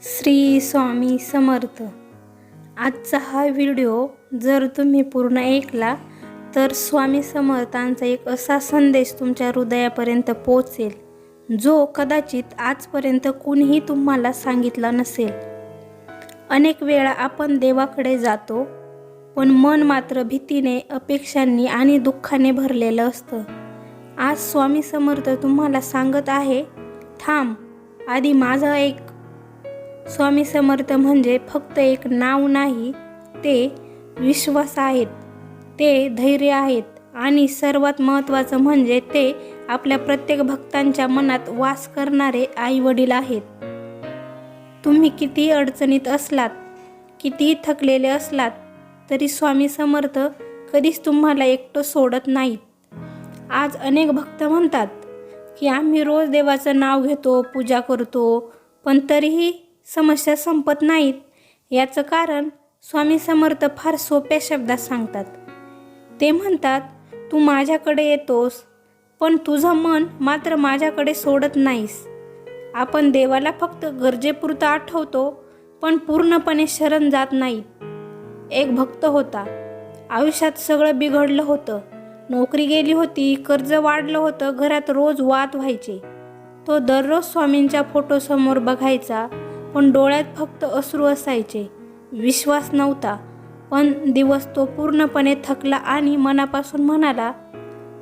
श्री स्वामी समर्थ। आजचा हा व्हिडिओ जर तुम्ही पूर्ण ऐकला तर स्वामी समर्थांचा एक असा संदेश तुमच्या हृदयापर्यंत पोहोचेल जो कदाचित आजपर्यंत कुणीही तुम्हाला सांगितला नसेल। अनेक वेळा आपण देवाकडे जातो पण मन मात्र भीतीने, अपेक्षांनी आणि दुःखाने भरलेलं असतं। आज स्वामी समर्थ तुम्हाला सांगत आहे, थांब, आधी माझं ऐक। स्वामी समर्थ म्हणजे फक्त एक नाव नाही, ते विश्वास आहेत, ते धैर्य आहेत आणि सर्वात महत्त्वाचं म्हणजे ते आपल्या प्रत्येक भक्तांच्या मनात वास करणारे आई वडील आहेत। तुम्ही कितीही अडचणीत असलात, कितीही थकलेले असलात तरी स्वामी समर्थ कधीच तुम्हाला एकटं सोडत नाहीत। आज अनेक भक्त म्हणतात की आम्ही रोज देवाचं नाव घेतो, पूजा करतो, पण तरीही समस्या संपत नाहीत। याचं कारण स्वामी समर्थ फार सोप्या शब्दात सांगतात। ते म्हणतात, तू माझ्याकडे येतोस पण तुझं मन मात्र माझ्याकडे सोडत नाहीस। आपण देवाला फक्त गरजेपुरतं आठवतो पण पूर्णपणे शरण जात नाही। एक भक्त होता, आयुष्यात सगळं बिघडलं होतं, नोकरी गेली होती, कर्ज वाढलं होतं, घरात रोज वाद व्हायचे। तो दररोज स्वामींच्या फोटोसमोर बघायचा पण डोळ्यात फक्त अश्रू असायचे, विश्वास नव्हता। पण दिवस तो पूर्णपणे थकला आणि मनापासून म्हणाला,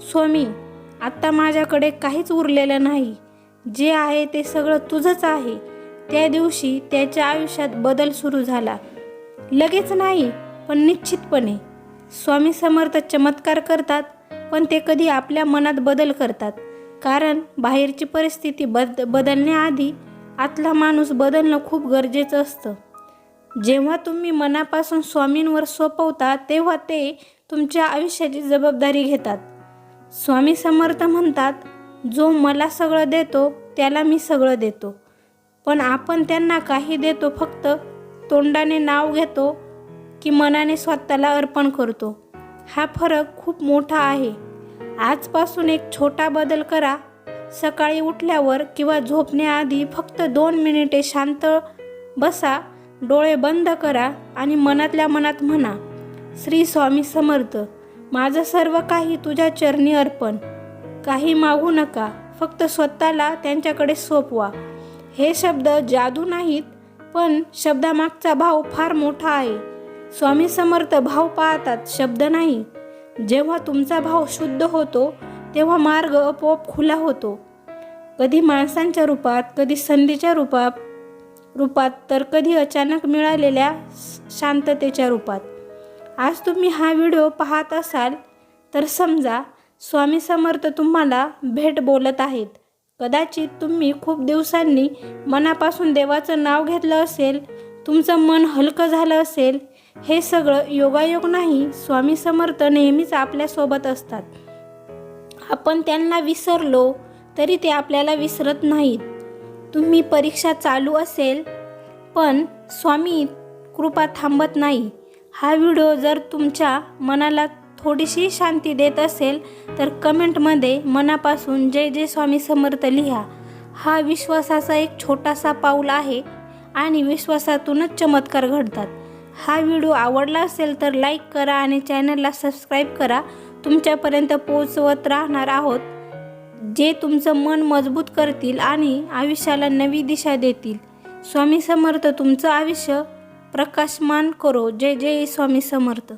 स्वामी, आत्ता माझ्याकडे काहीच उरलेलं नाही, जे आहे ते सगळं तुझंच आहे। त्या दिवशी त्याच्या आयुष्यात बदल सुरू झाला, लगेच नाही पण निश्चितपणे। स्वामी समर्थ चमत्कार करतात पण ते कधी आपल्या मनात बदल करतात, कारण बाहेरची परिस्थिती बदलण्याआधी आतला माणूस बदलणं खूप गरजेचं असतं। जेव्हा तुम्ही मनापासून स्वामींवर सोपवता तेव्हा ते तुमच्या आयुष्याची जबाबदारी घेतात। स्वामी समर्थ म्हणतात, जो मला सगळं देतो त्याला मी सगळं देतो, पण आपण त्यांना काही देतो, फक्त तोंडाने नाव घेतो की मनाने स्वतःला अर्पण करतो, हा फरक खूप मोठा आहे। आजपासून एक छोटा बदल करा। सकाळी उठल्यावर किंवा झोपण्याआधी फक्त 2 मिनिटे शांत बसा, डोळे बंद करा आणि मनातल्या मनात म्हणा, श्री स्वामी समर्थ, माझं सर्व काही तुझ्या चरणी अर्पण। काही मागू नका, फक्त स्वतःला त्यांच्याकडे सोपवा। हे शब्द जादू नाहीत, पण शब्दामागचा भाव फार मोठा आहे। स्वामी समर्थ भाव पाहतात, शब्द नाही। जेव्हा तुमचा भाव शुद्ध होतो तेव्हा मार्ग आपोआप खुला होतो, कधी माणसांच्या रूपात, कधी संधीच्या रूपात तर कधी अचानक मिळालेल्या शांततेच्या रूपात। आज तुम्ही हा व्हिडिओ पाहत असाल तर समजा स्वामी समर्थ तुम्हाला भेट बोलत आहेत। कदाचित तुम्ही खूप दिवसांनी मनापासून देवाचं नाव घेतलं असेल, तुमचं मन हलकं झालं असेल। हे सगळं योगायोग नाही, स्वामी समर्थ नेहमीच आपल्यासोबत असतात। आपण त्यांना विसरलो तरी ते आपल्याला विसरत नाहीत। तुम्ही परीक्षा चालू असेल पण स्वामी कृपा थांबत नाही। हा व्हिडिओ जर तुमच्या मनाला थोडीशी शांती देत असेल तर कमेंटमध्ये मनापासून जय जय स्वामी समर्थ लिहा। हा विश्वासाचा एक छोटासा पाऊल आहे आणि विश्वासातूनच चमत्कार घडतात। हा व्हिडिओ आवडला असेल तर लाईक करा आणि चॅनलला सबस्क्राईब करा। तुमच्यापर्यंत पोहोचवत राहणार आहोत जे तुमचं मन मजबूत करतील आणि आयुष्याला नवी दिशा देतील। स्वामी समर्थ तुमचं आयुष्य प्रकाशमान करो। जय जय स्वामी समर्थ।